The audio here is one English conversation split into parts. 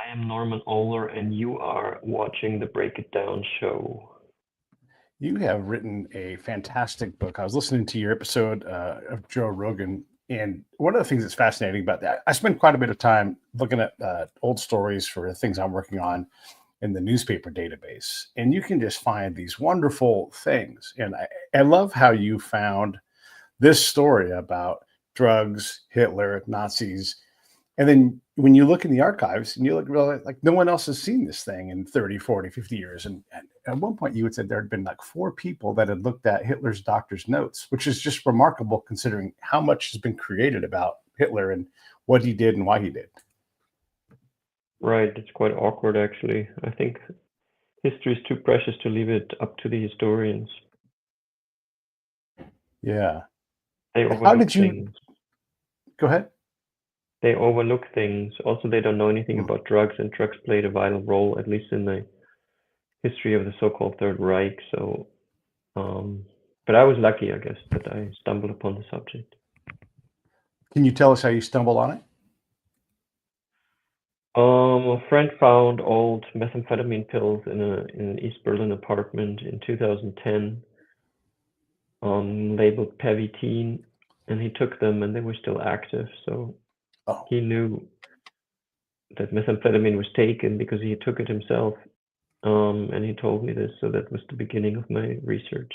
am Norman Ohler, and you are watching the Break It Down show. You have written a fantastic book. I was listening to your episode of Joe Rogan, and one of the things that's fascinating about that, I spend quite a bit of time looking at old stories for things I'm working on in the newspaper database, and you can just find these wonderful things. And I love how you found this story about drugs, Hitler, Nazis. And then when you look in the archives and you look really like no one else has seen this thing in 30, 40, 50 years. And at one point you had said there had been like 4 people that had looked at Hitler's doctor's notes, which is just remarkable considering how much has been created about Hitler and what he did and why he did. Right, it's quite awkward actually. I think history is too precious to leave it up to the historians. Yeah. They How overlook did you things. go ahead? They overlook things. Also, they don't know anything about drugs, and drugs played a vital role, at least in the history of the so-called Third Reich. So, but I was lucky, I guess, that I stumbled upon the subject. Can you tell us how you stumbled on it? A friend found old methamphetamine pills in an East Berlin apartment in 2010, labeled Pevitine, and he took them, and they were still active. So Oh, he knew that methamphetamine was taken because he took it himself, and he told me this. So that was the beginning of my research.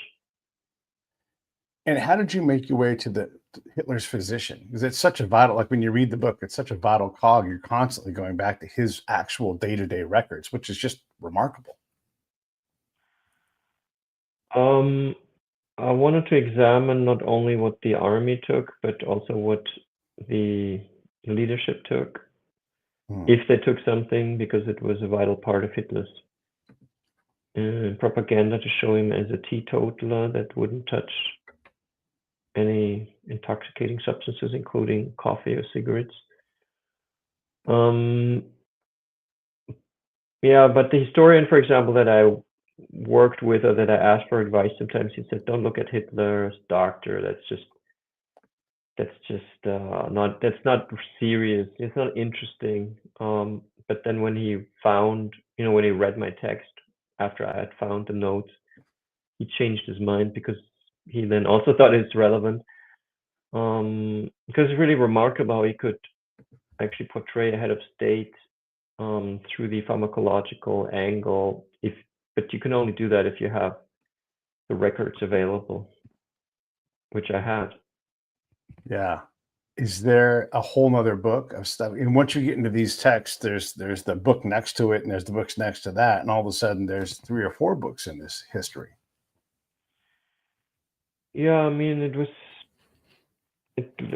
and how did you make your way to Hitler's physician? Because it's such a vital, like when you read the book, it's such a vital cog. You're constantly going back to his actual day-to-day records, which is just remarkable. Um, I wanted to examine not only what the army took, but also what the leadership took, Hmm. if they took something, because it was a vital part of Hitler's propaganda to show him as a teetotaler that wouldn't touch any intoxicating substances, including coffee or cigarettes. Yeah, but the historian, for example, that I worked with or that I asked for advice, sometimes he said, "Don't look at Hitler's doctor. That's just not serious. It's not interesting." But then when he found, when he read my text after I had found the notes, he changed his mind because he then also thought it's relevant. Because it's really remarkable how he could actually portray a head of state through the pharmacological angle. But you can only do that if you have the records available, which I had. Yeah. Is there a whole nother book of stuff? And once you get into these texts, there's the book next to it, and there's the books next to that, and all of a sudden there's 3 or 4 books in this history. Yeah, I mean,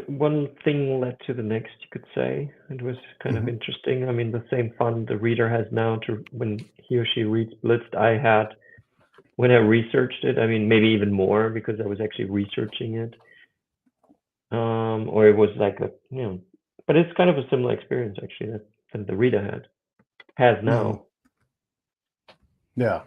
one thing led to the next, you could say. It was kind of Mhm. interesting. I mean, the same fun the reader has now to when he or she reads Blitzed, I had when I researched it. I mean, maybe even more because I was actually researching it. Or it was like but it's kind of a similar experience actually that the reader has Mhm. now. Yeah.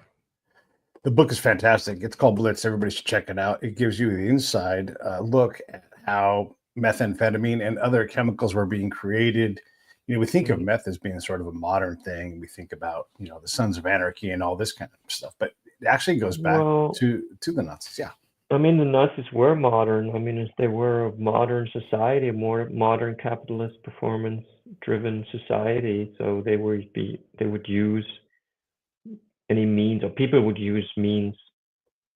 The book is fantastic. It's called Blitz. Everybody should check it out. It gives you the inside look at how methamphetamine and other chemicals were being created. We think of Mhm. meth as being sort of a modern thing. We think about, the Sons of Anarchy and all this kind of stuff, but it actually goes back Well, to the Nazis. Yeah. I mean, the Nazis were modern. I mean, they were a modern society, a more modern capitalist performance-driven society. So they would use any means, or people would use means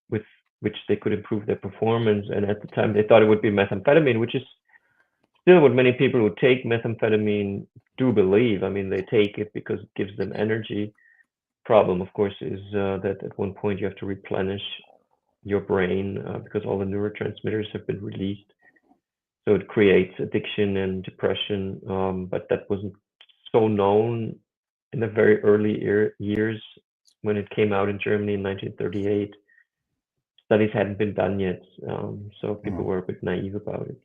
with which they could improve their performance. And at the time, they thought it would be methamphetamine, which is still what many people who take methamphetamine do believe. I mean, they take it because it gives them energy. Problem, of course, is that at one point you have to replenish your brain because all the neurotransmitters have been released. So it creates addiction and depression. But that wasn't so known in the very early years when it came out in Germany in 1938. Studies hadn't been done yet, so people Mhm. were a bit naive about it.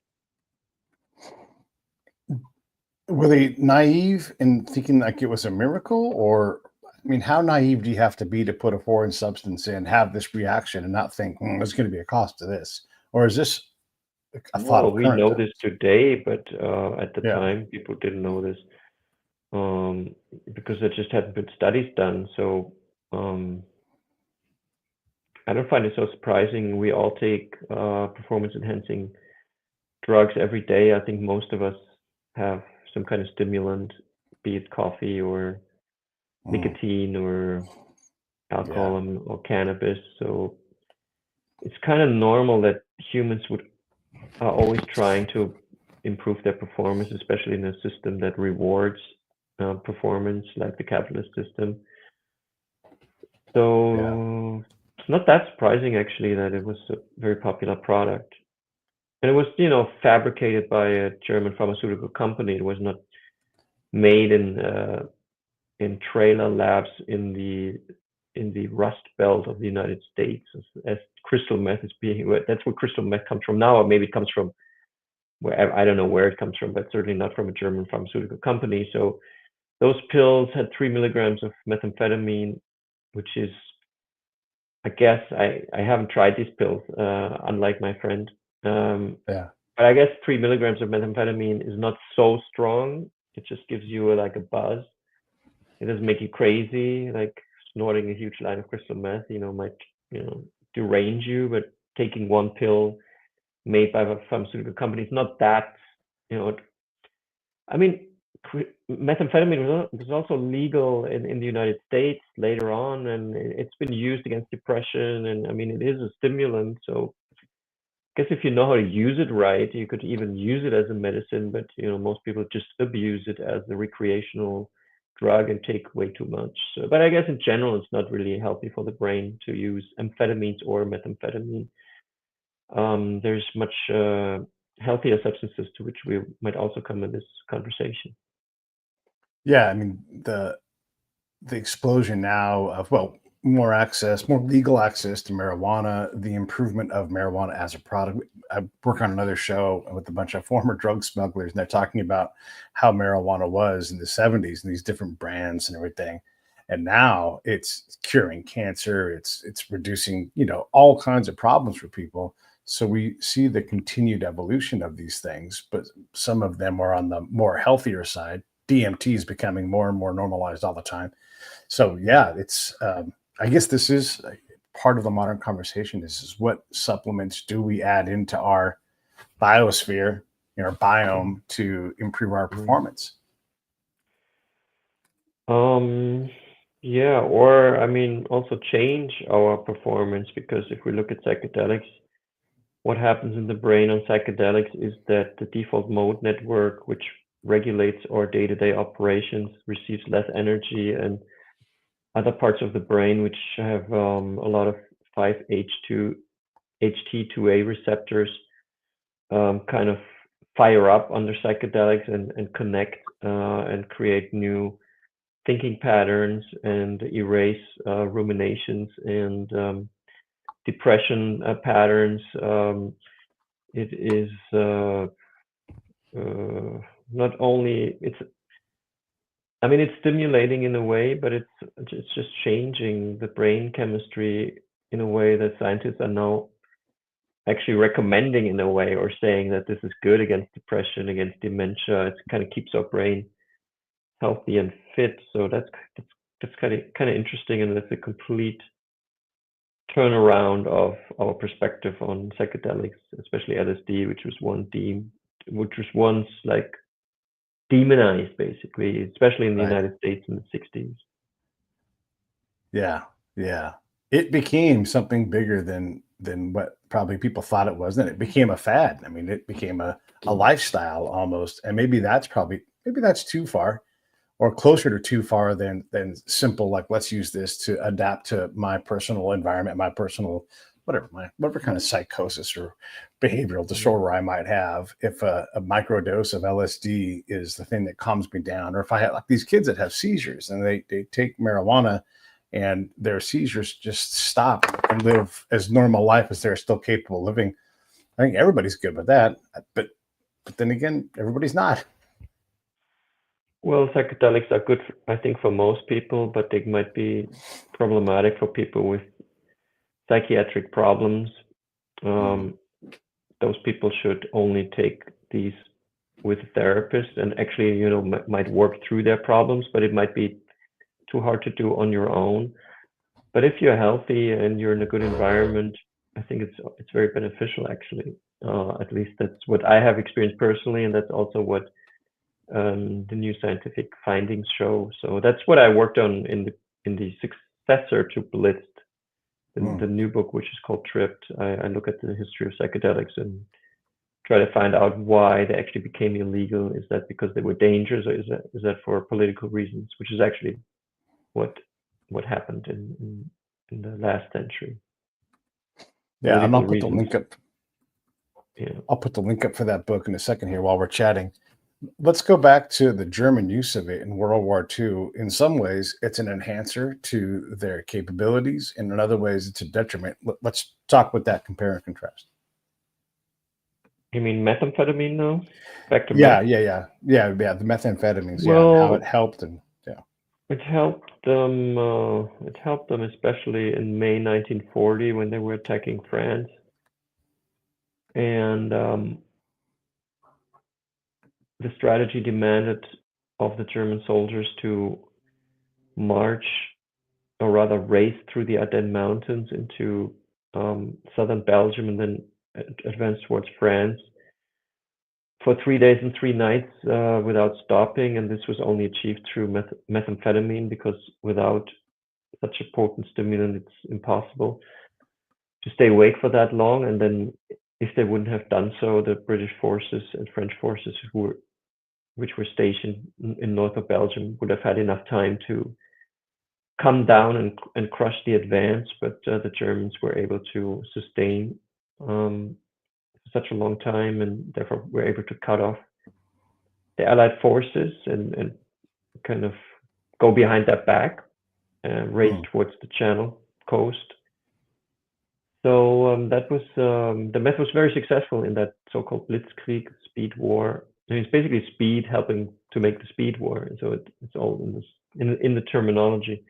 Were they naive in thinking like it was a miracle? Or, I mean, how naive do you have to be to put a foreign substance in, have this reaction, and not think, there's going to be a cost to this? Or is this a thought Well, of we current know this times? today, but at the Yeah. time, people didn't know this. because there just hadn't been studies done. So I don't find it so surprising. We all take performance-enhancing drugs every day. I think most of us have some kind of stimulant, be it coffee or nicotine or alcohol or cannabis. So it's kind of normal that humans are always trying to improve their performance, especially in a system that rewards performance like the capitalist system. So it's not that surprising actually that it was a very popular product. And it was, fabricated by a German pharmaceutical company. It was not made in trailer labs in the Rust Belt of the United States, as crystal meth is being. That's where crystal meth comes from now, or maybe it comes from where I don't know where it comes from, but certainly not from a German pharmaceutical company. So those pills had 3 milligrams of methamphetamine, which is, I guess, I haven't tried these pills, unlike my friend. But I guess 3 milligrams of methamphetamine is not so strong. It just gives you like a buzz. It doesn't make you crazy, like snorting a huge line of crystal meth, might, derange you, but taking one pill made by a pharmaceutical company is not that, I mean, methamphetamine was also legal in the United States later on, and it's been used against depression, and I mean, it is a stimulant, so I guess if you know how to use it right, you could even use it as a medicine, but most people just abuse it as a recreational drug and take way too much. So, but I guess in general, it's not really healthy for the brain to use amphetamines or methamphetamine. There's much healthier substances to which we might also come in this conversation. Yeah, I mean the explosion now of more access, more legal access to marijuana, the improvement of marijuana as a product. I work on another show with a bunch of former drug smugglers, and they're talking about how marijuana was in the 70s and these different brands and everything. And now it's curing cancer, it's reducing, all kinds of problems for people. So we see the continued evolution of these things, but some of them are on the more healthier side. DMT is becoming more and more normalized all the time. So yeah, it's I guess this is part of the modern conversation is what supplements do we add into our biosphere, our biome to improve our performance? Yeah, or I mean, also change our performance, because if we look at psychedelics, what happens in the brain on psychedelics is that the default mode network, which regulates our day-to-day operations, receives less energy, and other parts of the brain, which have a lot of 5-HT2A receptors, kind of fire up under psychedelics and connect and create new thinking patterns and erase ruminations and depression patterns. It is not only it's stimulating in a way, but it's just changing the brain chemistry in a way that scientists are now actually recommending in a way, or saying that this is good against depression, against dementia. It kind of keeps our brain healthy and fit. So that's kind of interesting, and that's a complete turnaround of our perspective on psychedelics, especially LSD, which was once like demonized, basically, especially in the United States in the 60s. Yeah, yeah. It became something bigger than what probably people thought it was. Then it became a fad. I mean, it became a lifestyle almost. And maybe that's too far, or closer to too far than simple, like, let's use this to adapt to my personal environment, my personal whatever kind of psychosis or behavioral disorder I might have. If a microdose of LSD is the thing that calms me down, or if I have like these kids that have seizures and they take marijuana and their seizures just stop and live as normal life as they're still capable of living. I think everybody's good with that, but then again, everybody's not. Well, psychedelics are good, I think, for most people, but they might be problematic for people with psychiatric problems. Those people should only take these with a therapist and actually, might work through their problems, but it might be too hard to do on your own. But if you're healthy and you're in a good environment, I think it's very beneficial actually. At least that's what I have experienced personally, and that's also what the new scientific findings show. So that's what I worked on in the successor to Blitzed, the new book, which is called Tripped. I look at the history of psychedelics and try to find out why they actually became illegal. Is that because they were dangerous, or is that for political reasons? Which is actually what happened in the last century. Yeah, and I'll Political put the link reasons. up. Yeah. I'll put the link up for that book in a second here while we're chatting. Let's go back to the German use of it in World War II. In some ways, it's an enhancer to their capabilities, and in other ways, it's a detriment. Let's talk with that, compare and contrast. You mean methamphetamine now? Back to Yeah, meth? yeah. The methamphetamines, yeah, and how it Well, helped, and yeah. it helped them. It helped them especially in May 1940 when they were attacking France, and the strategy demanded of the German soldiers to march, or rather race through the Ardennes Mountains into southern Belgium and then advance towards France for 3 days and 3 nights without stopping. And this was only achieved through methamphetamine, because without such a potent stimulant, it's impossible to stay awake for that long. And then if they wouldn't have done so, the British forces and French forces which were stationed in north of Belgium would have had enough time to come down and crush the advance, but the Germans were able to sustain such a long time, and therefore were able to cut off the Allied forces and kind of go behind their back and race towards the Channel coast. So that was the meth was very successful in that so-called Blitzkrieg, speed war. I mean, it's basically speed helping to make the speed war, and so it's all in this in the terminology.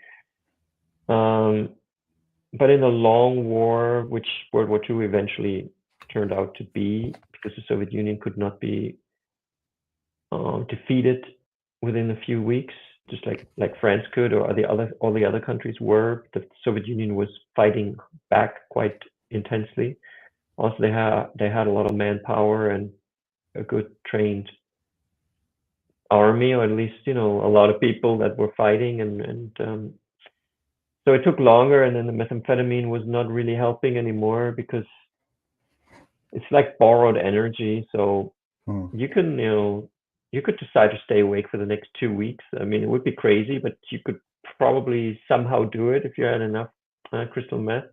But in the long war, which World War II eventually turned out to be, because the Soviet Union could not be defeated within a few weeks, just like France could, or all the other countries were. The Soviet Union was fighting back quite intensely. Also, they had a lot of manpower and a good trained army, or at least a lot of people that were fighting, and so it took longer. And then the methamphetamine was not really helping anymore, because it's like borrowed energy. So you can you could decide to stay awake for the next 2 weeks. I mean, it would be crazy, but you could probably somehow do it if you had enough crystal meth.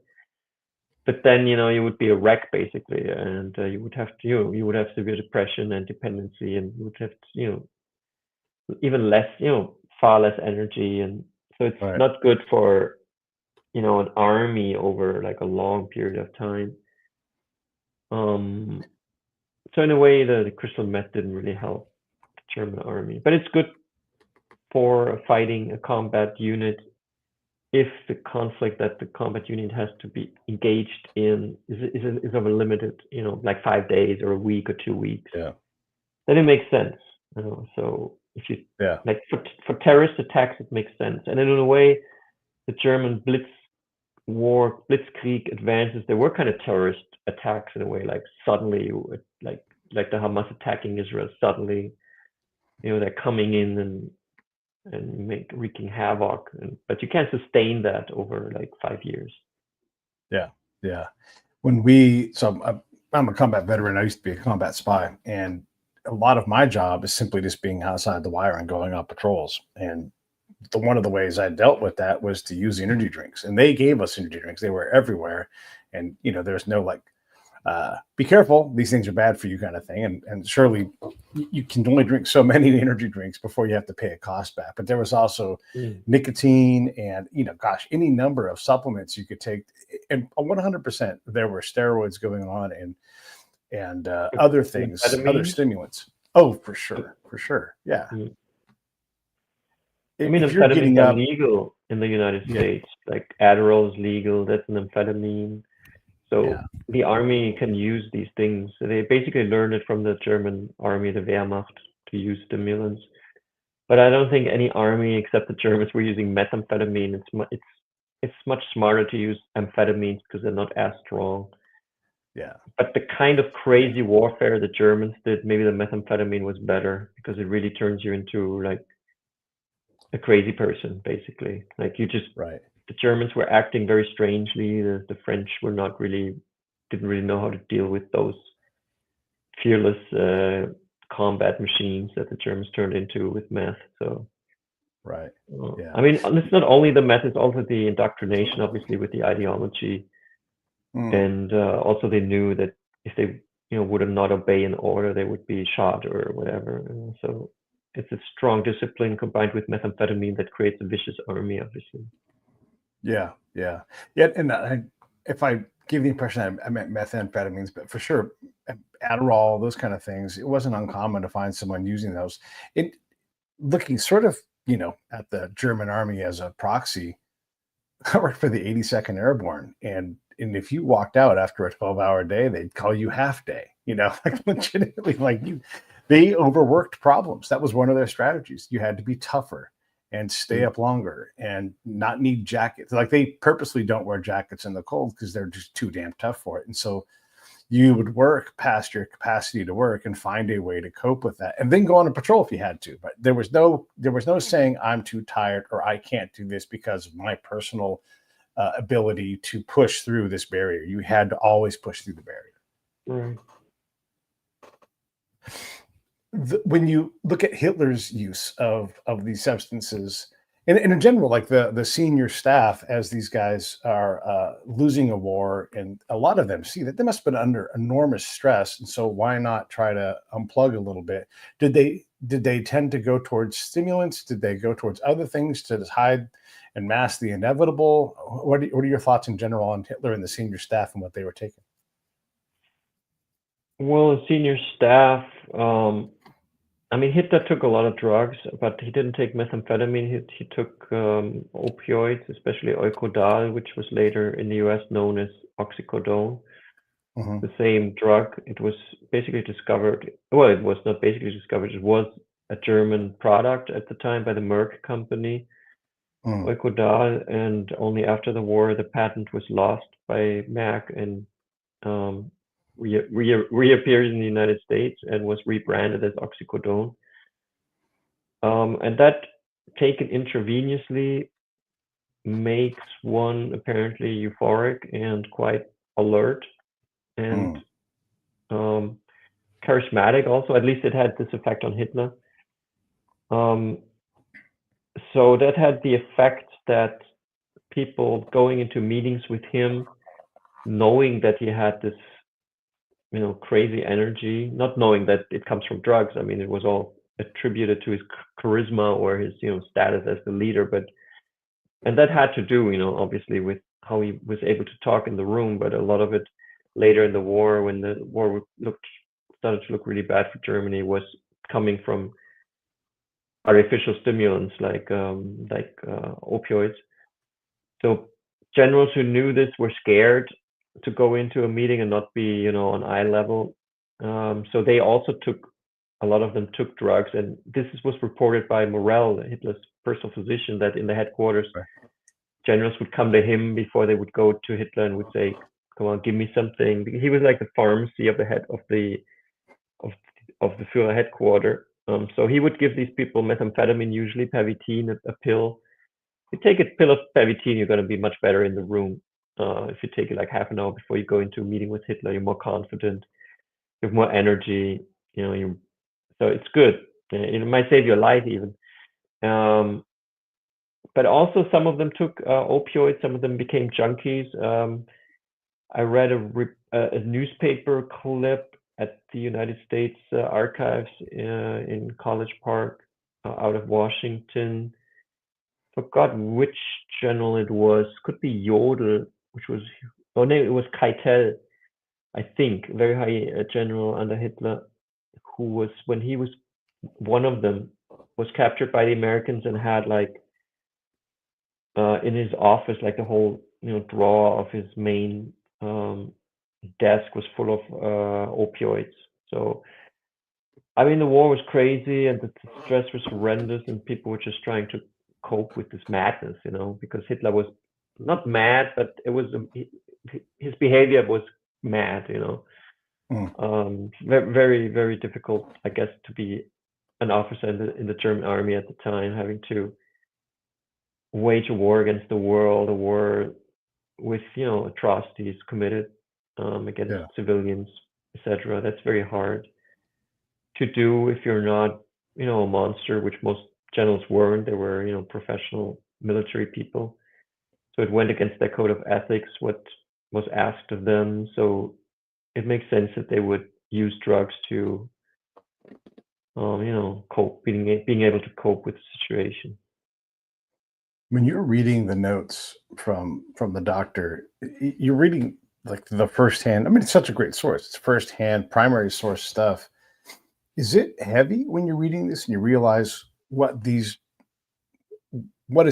But then you would be a wreck basically, and you would have to you would have severe depression and dependency, and you would have even less far less energy, and so it's not good for an army over like a long period of time. So in a way, the crystal meth didn't really help the German army, but it's good for fighting a combat unit if the conflict that the combat unit has to be engaged in is of a limited, like 5 days or a week or 2 weeks. Yeah. Then it makes sense. So if you like for terrorist attacks, it makes sense. And then in a way, the German Blitzkrieg advances, they were kind of terrorist attacks in a way, like suddenly, like the Hamas attacking Israel suddenly, they're coming in and wreaking havoc, but you can't sustain that over like 5 years. Yeah. I'm a combat veteran. I used to be a combat spy, and a lot of my job is simply just being outside the wire and going on patrols. And one of the ways I dealt with that was to use energy drinks, and they gave us energy drinks. They were everywhere, and there's no like, be careful, these things are bad for you kind of thing. And surely you can only drink so many energy drinks before you have to pay a cost back. But there was also nicotine and, any number of supplements you could take. And 100% there were steroids going on and other things, other stimulants. Oh, for sure. Yeah. I mean, amphetamines are legal in the United States. Like Adderall is legal. That's an amphetamine. So the army can use these things. So they basically learned it from the German army, the Wehrmacht, to use stimulants. But I don't think any army except the Germans were using methamphetamine. It's much smarter to use amphetamines because they're not as strong. Yeah. But the kind of crazy warfare the Germans did, maybe the methamphetamine was better because it really turns you into like a crazy person, basically. Like you just Right. the Germans were acting very strangely. The French were not really didn't really know how to deal with those fearless combat machines that the Germans turned into with meth. So, Right. Yeah. I mean, it's not only the meth; it's also the indoctrination, obviously, with the ideology, and also they knew that if they, would not obey an order, they would be shot or whatever. So, it's a strong discipline combined with methamphetamine that creates a vicious army, obviously. Yeah. Yeah. Yeah. And if I give the impression I meant methamphetamines, but for sure, Adderall, those kind of things, it wasn't uncommon to find someone using those. It looking sort of, at the German army as a proxy. I worked for the 82nd Airborne, and if you walked out after a 12-hour day, they'd call you half day. Like legitimately, like they overworked problems. That was one of their strategies. You had to be tougher and stay up longer and not need jackets. Like they purposely don't wear jackets in the cold because they're just too damn tough for it. And so you would work past your capacity to work and find a way to cope with that, and then go on a patrol if you had to. But there was no saying I'm too tired or I can't do this because of my personal ability to push through this barrier. You had to always push through the barrier. Right. When you look at Hitler's use of these substances, and in general, like the senior staff, as these guys are losing a war, and a lot of them see that they must have been under enormous stress, and so why not try to unplug a little bit? Did they tend to go towards stimulants? Did they go towards other things to hide and mask the inevitable? What are your thoughts in general on Hitler and the senior staff and what they were taking? Well, the senior staff, I mean, Hitler took a lot of drugs, but he didn't take methamphetamine. He took opioids, especially Eukodal, which was later in the US known as oxycodone, the same drug. It was basically discovered, well, it was not basically discovered, it was a German product at the time by the Merck company, Eukodal, and only after the war the patent was lost by Merck and reappeared in the United States and was rebranded as oxycodone. And that taken intravenously makes one apparently euphoric and quite alert and charismatic also. At least it had this effect on Hitler. So that had the effect that people going into meetings with him, knowing that he had this, crazy energy, not knowing that it comes from drugs. I mean, it was all attributed to his charisma or his, status as the leader. And that had to do, obviously with how he was able to talk in the room. But a lot of it later in the war, when the war started to look really bad for Germany, was coming from artificial stimulants like opioids. So generals who knew this were scared to go into a meeting and not be, on eye level. So they also a lot of them took drugs. And this was reported by Morell, Hitler's personal physician, that in the headquarters, generals would come to him before they would go to Hitler and would say, "Come on, give me something." He was like the pharmacy of the head of the Führer headquarters. So he would give these people methamphetamine, usually Pavitine, a pill. If you take a pill of Pavitine, you're going to be much better in the room. If you take it like half an hour before you go into a meeting with Hitler, you're more confident, you have more energy. So it's good. It might save your life even. But also some of them took opioids. Some of them became junkies. I read a newspaper clip at the United States Archives in College Park out of Washington. Forgot which general it was. Could be Jodl, which was, oh no, it was Keitel, I think, very high general under Hitler, who was, when he was one of them, was captured by the Americans and had like in his office like the whole drawer of his main desk was full of opioids. So I mean, the war was crazy and the stress was horrendous, and people were just trying to cope with this madness, because Hitler was not mad, but it was his behavior was mad. Very, very difficult, I guess, to be an officer in the German army at the time, having to wage a war against the world, a war with atrocities committed against civilians, etc. That's very hard to do if you're not a monster, which most generals weren't. They were professional military people, so it went against their code of ethics, what was asked of them. So it makes sense that they would use drugs to cope, being able to cope with the situation. When you're reading the notes from the doctor, you're reading like the firsthand. I mean, it's such a great source. It's firsthand, primary source stuff. Is it heavy when you're reading this and you realize what is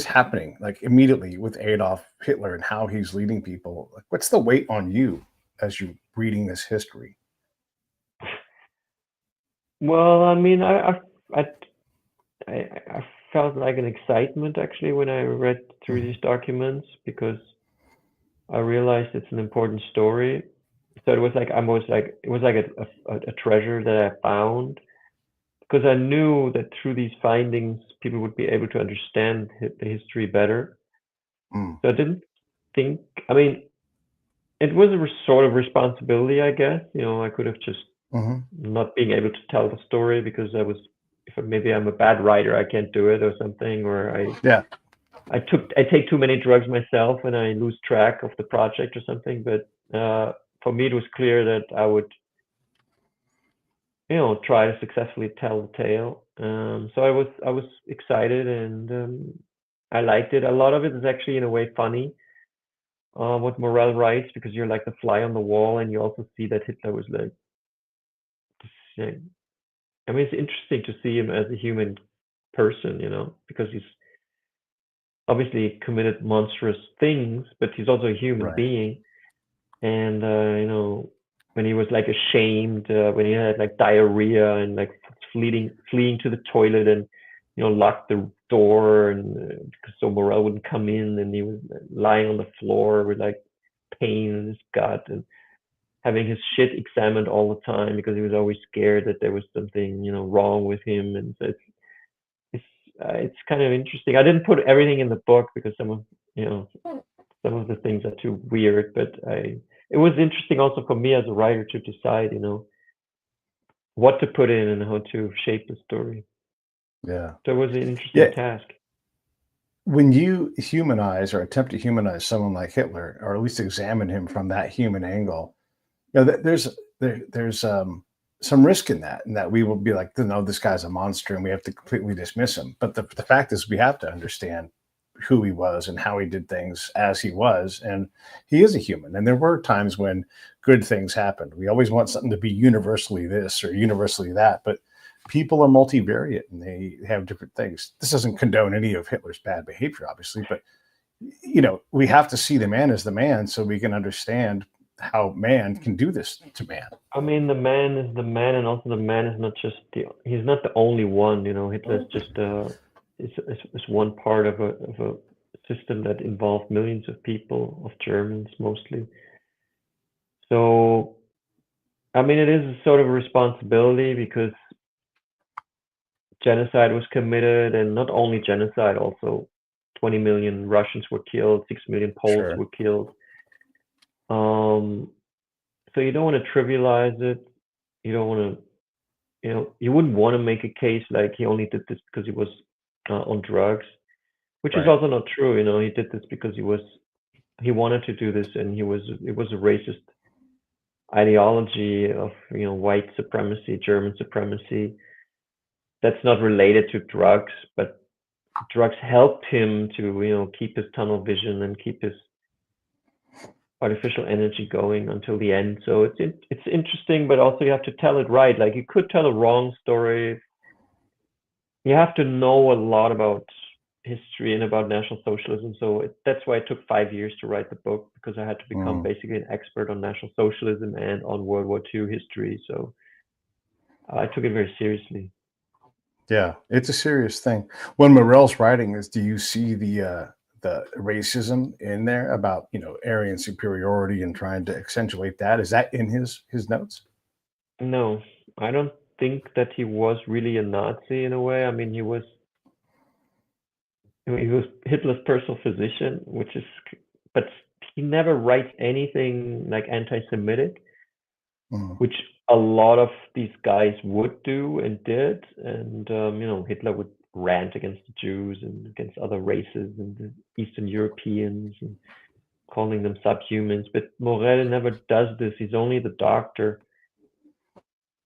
happening like immediately with Adolf Hitler and how he's leading people? Like, what's the weight on you as you're reading this history? Well, I mean, I felt like an excitement actually when I read through these documents, because I realized it's an important story. So it was like a treasure that I found, because I knew that through these findings people would be able to understand the history better. So I didn't think. I mean, it was a sort of responsibility, I guess. I could have just not being able to tell the story because maybe I'm a bad writer, I can't do it or something, or I take too many drugs myself and I lose track of the project or something. But for me, it was clear that I would, try to successfully tell the tale. So I was excited, and I liked it. A lot of it is actually in a way funny, what Morell writes, because you're like the fly on the wall, and you also see that Hitler was like, I mean, it's interesting to see him as a human person, because he's obviously committed monstrous things, but he's also a human being. And when he was like ashamed, when he had like diarrhea and like fleeing to the toilet, and locked the door, and so Morell wouldn't come in, and he was lying on the floor with like pain in his gut and having his shit examined all the time because he was always scared that there was something wrong with him. And so it's kind of interesting. I didn't put everything in the book because some of the things are too weird, but it was interesting also for me as a writer to decide what to put in and how to shape the story. So it was an interesting task. When you humanize or attempt to humanize someone like Hitler, or at least examine him from that human angle, there's some risk in that, and that we will be like, no, this guy's a monster and we have to completely dismiss him. But the fact is, we have to understand who he was and how he did things as he was. And he is a human. And there were times when good things happened. We always want something to be universally this or universally that, but people are multivariate and they have different things. This doesn't condone any of Hitler's bad behavior, obviously, but we have to see the man as the man so we can understand how man can do this to man. I mean, the man is the man, and also the man is not just he's not the only one. Hitler's just it's one part of a system that involved millions of people, of Germans mostly. So, I mean, it is a sort of a responsibility because genocide was committed, and not only genocide, also 20 million Russians were killed, 6 million Poles were killed. So you don't want to trivialize it. You don't want to, you wouldn't want to make a case like he only did this because he was on drugs, which is also not true. He did this because he wanted to do this, and it was a racist ideology of white supremacy, German supremacy. That's not related to drugs, but drugs helped him to keep his tunnel vision and keep his artificial energy going until the end. So it's interesting, but also you have to tell it right. Like, you could tell a wrong story. You have to know a lot about history and about National Socialism. So that's why it took 5 years to write the book, because I had to become basically an expert on National Socialism and on World War II history. So I took it very seriously. Yeah, it's a serious thing. When Morell's writing this, do you see the racism in there about, Aryan superiority and trying to accentuate that? Is that in his notes? No, I don't think that he was really a Nazi in a way. I mean, he was Hitler's personal physician, but he never writes anything like anti-Semitic, which a lot of these guys would do and did. And Hitler would rant against the Jews and against other races and the Eastern Europeans and calling them subhumans. But Morell never does this. He's only the doctor.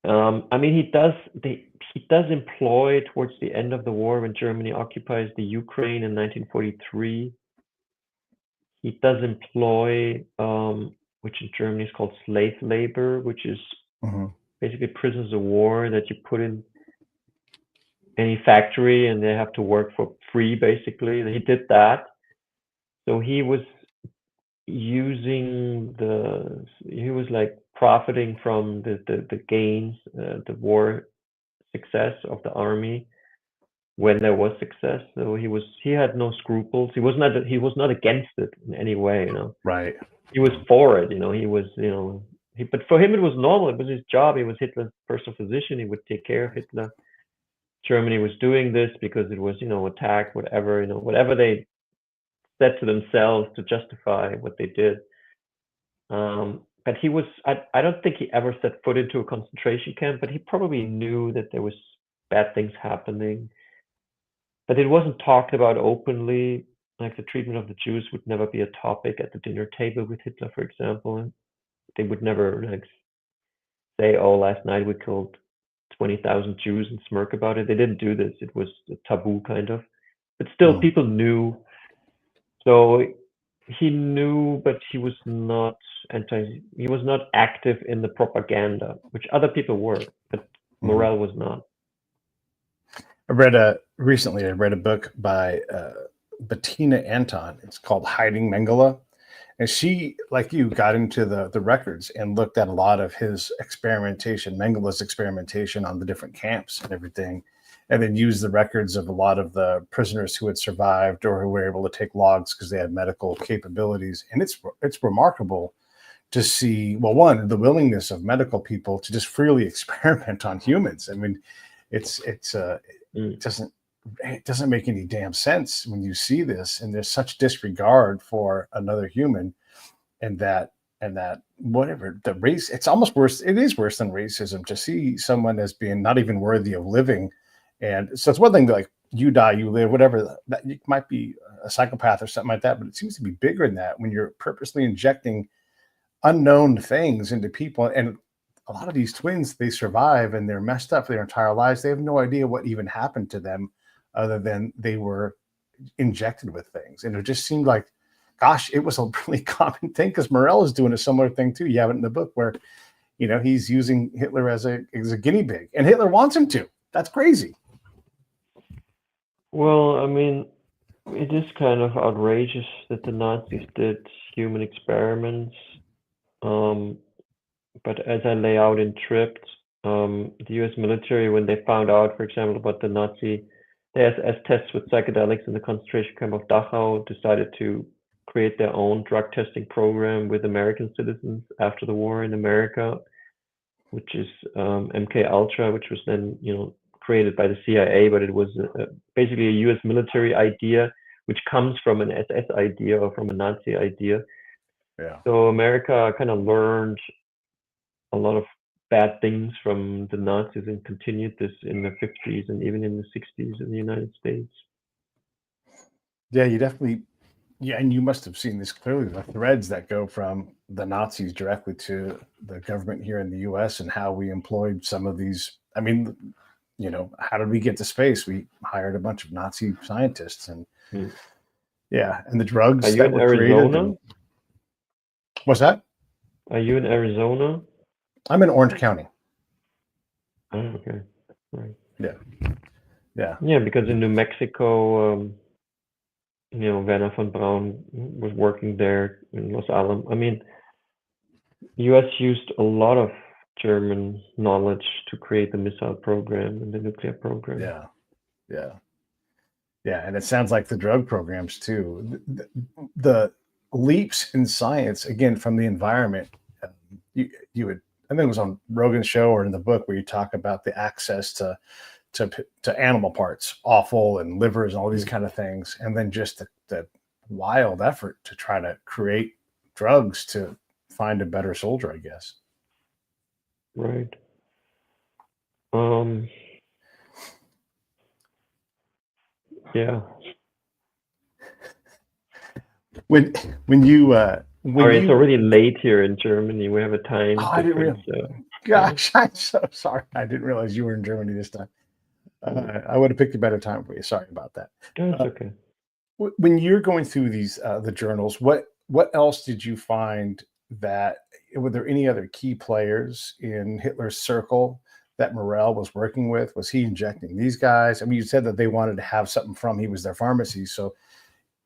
I mean, he does employ towards the end of the war, when Germany occupies the Ukraine in 1943. He does employ, which in Germany is called slave labor, which is basically prisoners of war that you put in any factory and they have to work for free, basically. He did that. So he was like profiting from the gains, the war success of the army when there was success. So he had no scruples. He was not against it in any way, Right. He was for it, he was, but for him it was normal. It was his job. He was Hitler's personal physician. He would take care of Hitler. Germany was doing this because it was, attack, whatever they said to themselves to justify what they did. But I don't think he ever set foot into a concentration camp, but he probably knew that there was bad things happening. But it wasn't talked about openly. Like the treatment of the Jews would never be a topic at the dinner table with Hitler, for example. They would never say, "Oh, last night we killed 20,000 Jews," and smirk about it. They didn't do this. It was a taboo, kind of. But still, people knew. So he knew, but he was not active in the propaganda, which other people were, but Morell was not. Recently I read a book by Bettina Anton. It's called Hiding Mengele. And she, like you, got into the records and looked at a lot of his experimentation, Mengele's experimentation on the different camps and everything, and then used the records of a lot of the prisoners who had survived or who were able to take logs because they had medical capabilities. And it's remarkable to see, well, one, the willingness of medical people to just freely experiment on humans. I mean, it doesn't make any damn sense when you see this, and there's such disregard for another human, and that whatever the race, it's almost worse. It is worse than racism to see someone as being not even worthy of living. And so it's one thing to, like, you die, you live, whatever, that you might be a psychopath or something like that, but it seems to be bigger than that when you're purposely injecting unknown things into people. And a lot of these twins, they survive and they're messed up for their entire lives. They have no idea what even happened to them other than they were injected with things. And it just seemed like, gosh, it was a really common thing, because Morell is doing a similar thing too. You have it in the book where, he's using Hitler as a guinea pig, and Hitler wants him to. That's crazy. Well, I mean, it is kind of outrageous that the Nazis did human experiments. But as I lay out in Tripped, the US military, when they found out, for example, about the SS tests with psychedelics in the concentration camp of Dachau, decided to create their own drug testing program with American citizens after the war in America, which is MK Ultra, which was then, created by the CIA, but it was basically a US military idea, which comes from an SS idea or from a Nazi idea. Yeah. So America kind of learned a lot of bad things from the Nazis and continued this in the 50s and even in the 60s in the United States. Yeah, and you must have seen this clearly, the threads that go from the Nazis directly to the government here in the US and how we employed some of these. I mean, how did we get to space? We hired a bunch of Nazi scientists, and yeah, and the drugs that were created. What's that? Are you in Arizona? I'm in Orange County. Oh, okay. Right. Yeah. Yeah, because in New Mexico, Werner von Braun was working there in Los Alamos. I mean, U.S. used a lot of German knowledge to create the missile program and the nuclear program. Yeah, yeah, yeah. And it sounds like the drug programs too. The leaps in science, again, from the environment. You would, I think it was on Rogan's show or in the book where you talk about the access to animal parts, offal and livers and all these kind of things, and then just the wild effort to try to create drugs to find a better soldier, I guess. Right. Yeah. When you Sorry, it's already late here in Germany. We have a time I didn't difference. realize. Gosh, I'm so sorry. I didn't realize you were in Germany this time. I would have picked a better time for you. Sorry about that. It's okay. When you're going through these the journals, what else did you find that were there any other key players in Hitler's circle that Morell was working with? Was he injecting these guys? I mean, you said that they wanted to have something from he was their pharmacy. So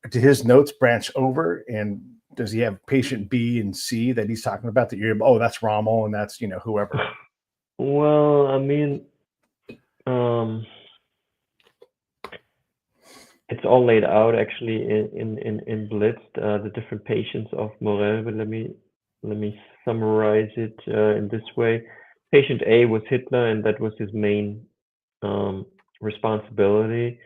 do his notes branch over, and does he have patient B and C that he's talking about that you're, oh, that's Rommel and that's, whoever? Well, I mean, it's all laid out actually in Blitzed, the different patients of Morell, but let me summarize it in this way. Patient A was Hitler, and that was his main responsibility.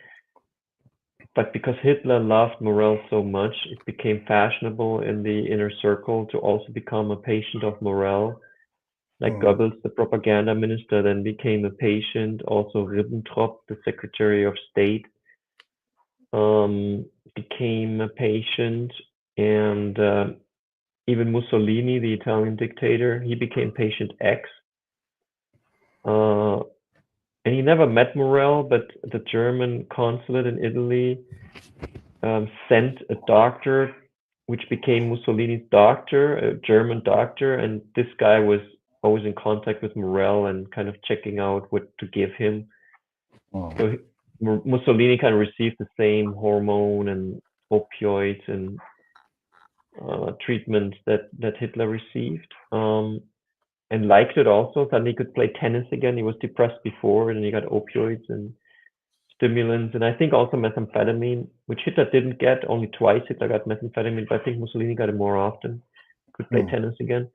But because Hitler loved Morell so much, it became fashionable in the inner circle to also become a patient of Morell. Like Goebbels, the propaganda minister, then became a patient. Also Ribbentrop, the Secretary of State, became a patient. And even Mussolini, the Italian dictator, he became patient X. And he never met Morell, but the German consulate in Italy sent a doctor, which became Mussolini's doctor, a German doctor, and this guy was always in contact with Morell and kind of checking out what to give him. So Mussolini kind of received the same hormone and opioids and treatment that Hitler received, and liked it also. Suddenly he could play tennis again. He was depressed before, and he got opioids and stimulants, and I think also methamphetamine, which Hitler didn't get. Only twice Hitler got methamphetamine, but I think Mussolini got it more often. Could play tennis again.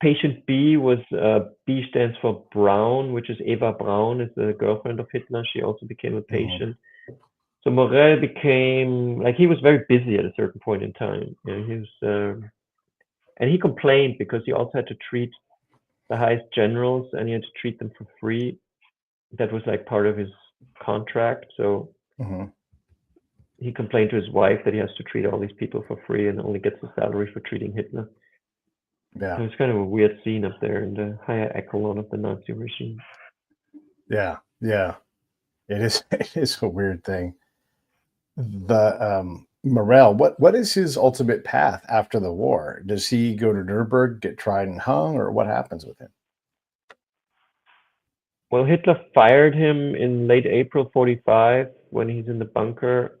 Patient B was, B stands for Braun, which is Eva Braun, is the girlfriend of Hitler. She also became a patient. So Morell became, like, he was very busy at a certain point in time. He was, and he complained because he also had to treat the highest generals, and he had to treat them for free. That was like part of his contract. So he complained to his wife that he has to treat all these people for free and only gets a salary for treating Hitler. Yeah. So it's kind of a weird scene up there in the higher echelon of the Nazi regime. Yeah, yeah. It is a weird thing. The Morell, what is his ultimate path after the war? Does he go to Nuremberg, get tried and hung, or what happens with him? Well, Hitler fired him in late April 45 when he's in the bunker.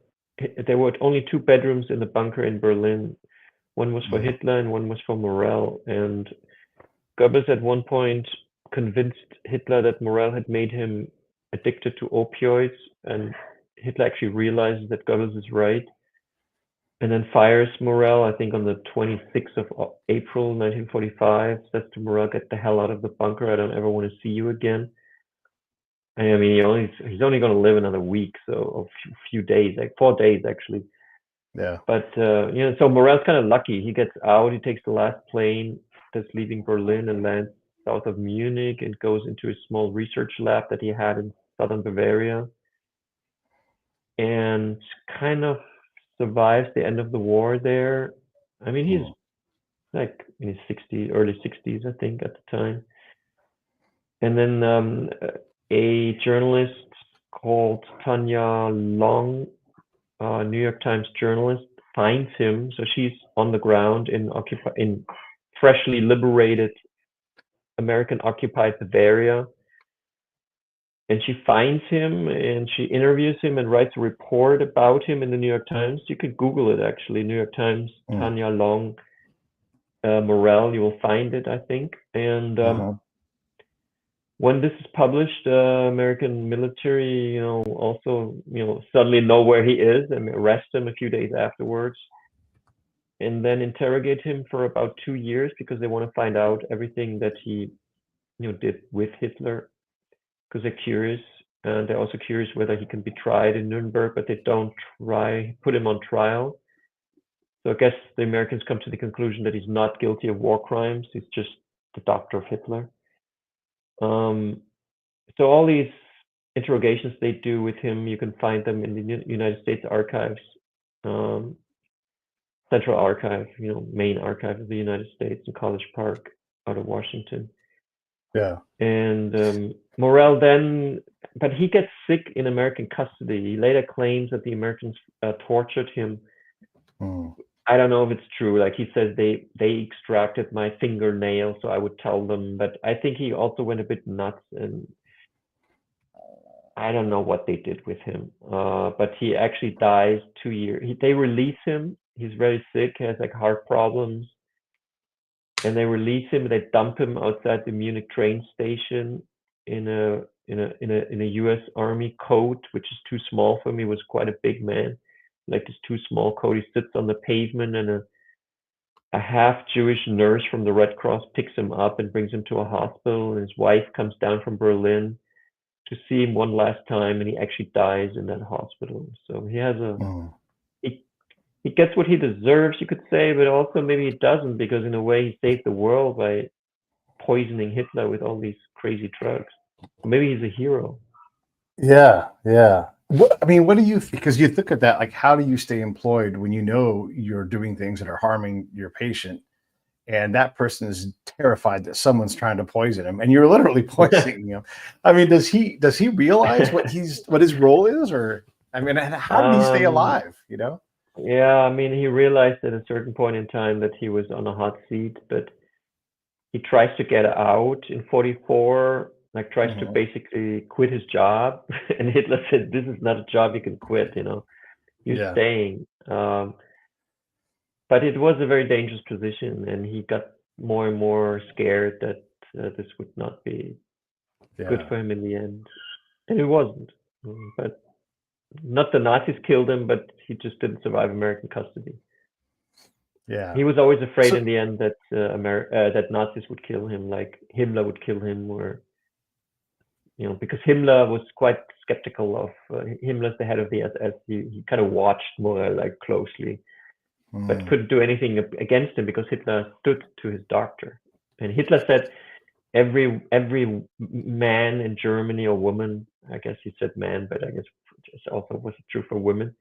There were only 2 bedrooms in the bunker in Berlin. One was for Hitler and one was for Morell. And Goebbels at one point convinced Hitler that Morell had made him addicted to opioids, and Hitler actually realizes that Goebbels is right, and then fires Morell, I think on the 26th of April 1945, says to Morell, "Get the hell out of the bunker. I don't ever want to see you again." I mean, he's only going to live another week, so a few days, like 4 days actually. Yeah. But so Morell's kind of lucky. He gets out. He takes the last plane that's leaving Berlin and lands south of Munich and goes into a small research lab that he had in southern Bavaria, and kind of survives the end of the war there. I mean, he's like in his 60s, early 60s, I think, at the time. And then a journalist called Tanya Long, New York Times journalist, finds him. So she's on the ground in freshly liberated American occupied Bavaria, and she finds him and she interviews him and writes a report about him in the New York Times. You could Google it actually, New York Times, Tanya Long, Morell. You will find it, I think. And when this is published, American military, also, suddenly know where he is and arrest him a few days afterwards, and then interrogate him for about 2 years because they want to find out everything that he, did with Hitler, because they're curious. And they're also curious whether he can be tried in Nuremberg, but they don't put him on trial. So I guess the Americans come to the conclusion that he's not guilty of war crimes. He's just the doctor of Hitler. So all these interrogations they do with him, you can find them in the United States Archives, Central Archive, main archive of the United States in College Park out of Washington. Yeah. And Morell then, but he gets sick in American custody. He later claims that the Americans tortured him. I don't know if it's true. Like he says, they extracted my fingernail, so I would tell them. But I think he also went a bit nuts, and I don't know what they did with him. But he actually dies 2 years. They release him. He's very sick. He has like heart problems. And they release him. They dump him outside the Munich train station in a U.S. Army coat, which is too small for him. He was quite a big man, like this too small coat. He sits on the pavement, and a half Jewish nurse from the Red Cross picks him up and brings him to a hospital. And his wife comes down from Berlin to see him one last time, and he actually dies in that hospital. So he has he gets what he deserves, you could say, but also maybe he doesn't, because in a way he saved the world by poisoning Hitler with all these crazy drugs. Maybe he's a hero. Yeah. What do you, because you think of that, like, how do you stay employed when you know you're doing things that are harming your patient, and that person is terrified that someone's trying to poison him, and you're literally poisoning him? I mean, does he realize what his role is, or how did he stay alive? Yeah, I mean, he realized at a certain point in time that he was on a hot seat, but he tries to get out in 1944, like tries to basically quit his job. And Hitler said, this is not a job you can quit, you're staying. But it was a very dangerous position, and he got more and more scared that this would not be good for him in the end. And it wasn't. But not the Nazis killed him, but he just didn't survive American custody. Yeah, he was always afraid in the end that that Nazis would kill him, like Himmler would kill him, or because Himmler was quite skeptical of Himmler's the head of the SS. He kind of watched Morell like closely, but couldn't do anything against him because Hitler stood to his doctor. And Hitler said every man in Germany, or woman, I guess he said man, but I guess it also was true for women,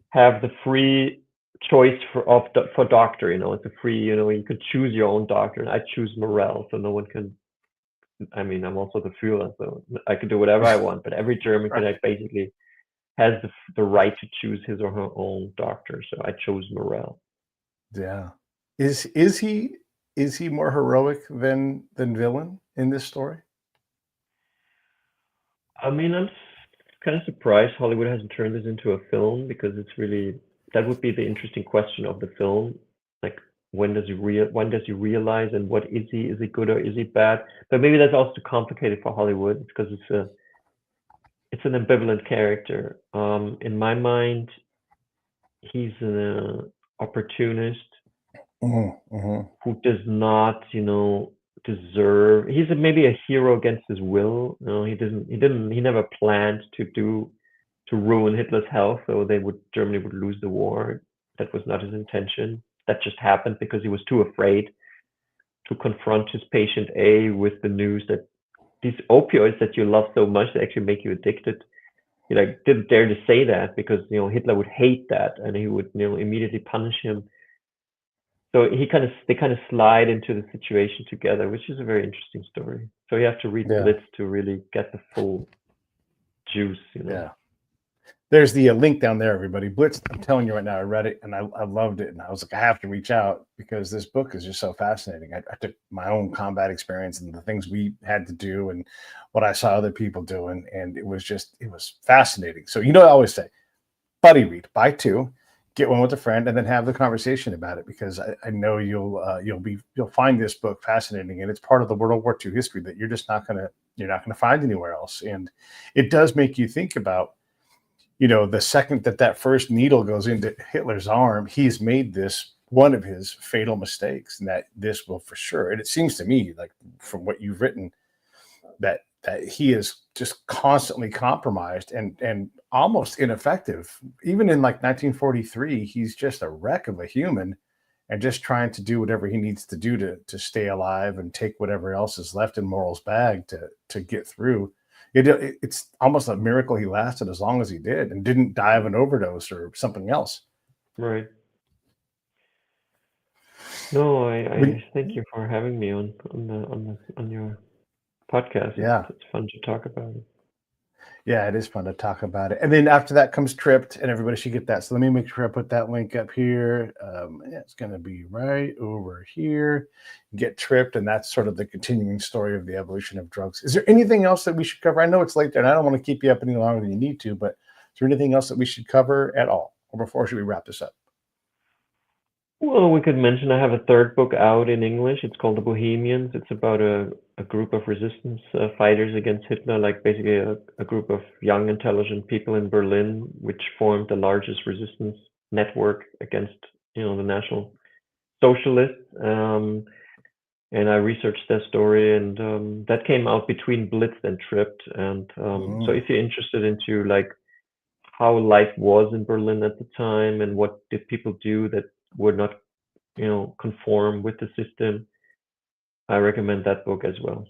have the free choice for doctor. It's a free, you could choose your own doctor, and I choose Morell, so no one can. I mean, I'm also the Führer, so I can do whatever I want, but every German can basically has the right to choose his or her own doctor. So I chose Morell. Yeah. Is he more heroic than villain in this story? I mean, I'm kind of surprised Hollywood hasn't turned this into a film, because it's really, that would be the interesting question of the film. Like, when does he realize, and what is he? Is he good or is he bad? But maybe that's also too complicated for Hollywood, because it's an ambivalent character. In my mind, he's an opportunist who does not, deserve. He's maybe a hero against his will. He never planned to ruin Hitler's health, so Germany would lose the war. That was not his intention. That just happened because he was too afraid to confront his patient A with the news that these opioids that you love so much, they actually make you addicted. He didn't dare to say that, because Hitler would hate that, and he would immediately punish him. So they kind of slide into the situation together, which is a very interesting story. So you have to read Blitzed to really get the full juice. Yeah. There's the link down there, everybody. Blitzed, I'm telling you right now, I read it and I loved it. And I was like, I have to reach out because this book is just so fascinating. I took my own combat experience and the things we had to do and what I saw other people doing. And it was fascinating. So, I always say, buddy read, buy two, get one with a friend, and then have the conversation about it because I know you'll find this book fascinating, and it's part of the World War II history that you're not gonna find anywhere else. And it does make you think about, the second that first needle goes into Hitler's arm, he's made this one of his fatal mistakes, and that this will for sure. And it seems to me, like from what you've written, that he is just constantly compromised and almost ineffective. Even in like 1943, he's just a wreck of a human and just trying to do whatever he needs to do to stay alive and take whatever else is left in Morell's bag to get through. It's almost a miracle he lasted as long as he did and didn't die of an overdose or something else. Right. No, I thank you for having me on your podcast. Yeah. It's fun to talk about it. Yeah, it is fun to talk about it. And then after that comes Tripped, and everybody should get that. So let me make sure I put that link up here. It's going to be right over here. Get Tripped, and that's sort of the continuing story of the evolution of drugs. Is there anything else that we should cover? I know it's late there, and I don't want to keep you up any longer than you need to, but is there anything else that we should cover at all? Or before should we wrap this up? Well, we could mention I have a third book out in English. It's called The Bohemians. It's about a group of resistance fighters against Hitler, like basically a group of young, intelligent people in Berlin, which formed the largest resistance network against, the National Socialists. And I researched their story, and that came out between Blitzed and Tripped. And so if you're interested into like how life was in Berlin at the time and what did people do that would not, conform with the system, I recommend that book as well.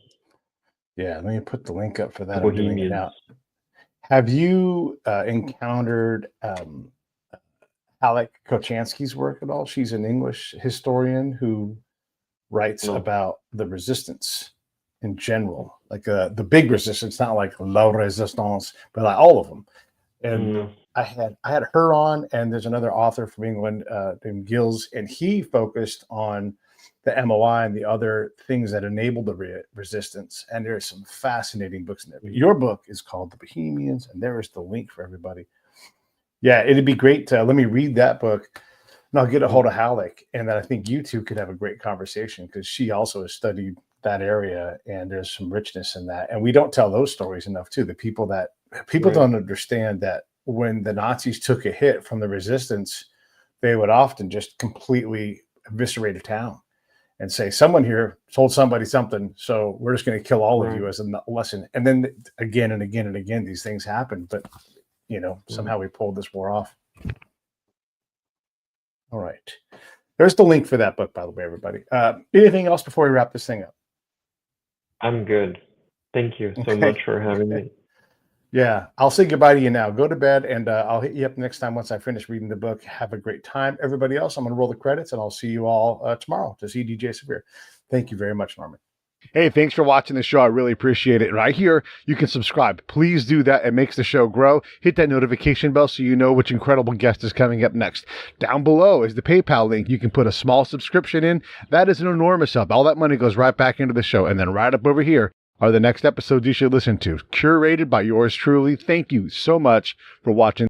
Yeah, let me put the link up for that. The I'm doing it now. Bohemians. Have you encountered Halleck Kochansky's work at all? She's an English historian who writes No. about the resistance in general, like the big resistance, not like La Resistance, but like all of them. And No. I had her on, and there's another author from England named Gills, and he focused on the MOI and the other things that enabled the resistance. And there's some fascinating books in there. But your book is called The Bohemians, and there is the link for everybody. Yeah, it'd be great to let me read that book, and I'll get a hold of Halleck, and then I think you two could have a great conversation because she also has studied that area, and there's some richness in that. And we don't tell those stories enough too. The people Right. don't understand that when the Nazis took a hit from the resistance, they would often just completely eviscerate a town and say, someone here told somebody something, so we're just going to kill all of you as a lesson. And then again and again and again, these things happen. But, somehow we pulled this war off. All right. There's the link for that book, by the way, everybody. Anything else before we wrap this thing up? I'm good. Thank you so much for having me. Yeah, I'll say goodbye to you now. Go to bed, and I'll hit you up next time once I finish reading the book. Have a great time. Everybody else, I'm going to roll the credits, and I'll see you all tomorrow to see DJ Severe. Thank you very much, Norman. Hey, thanks for watching the show. I really appreciate it. Right here, you can subscribe. Please do that. It makes the show grow. Hit that notification bell so you know which incredible guest is coming up next. Down below is the PayPal link. You can put a small subscription in. That is an enormous help. All that money goes right back into the show. And then right up over here are the next episodes you should listen to, curated by yours truly. Thank you so much for watching.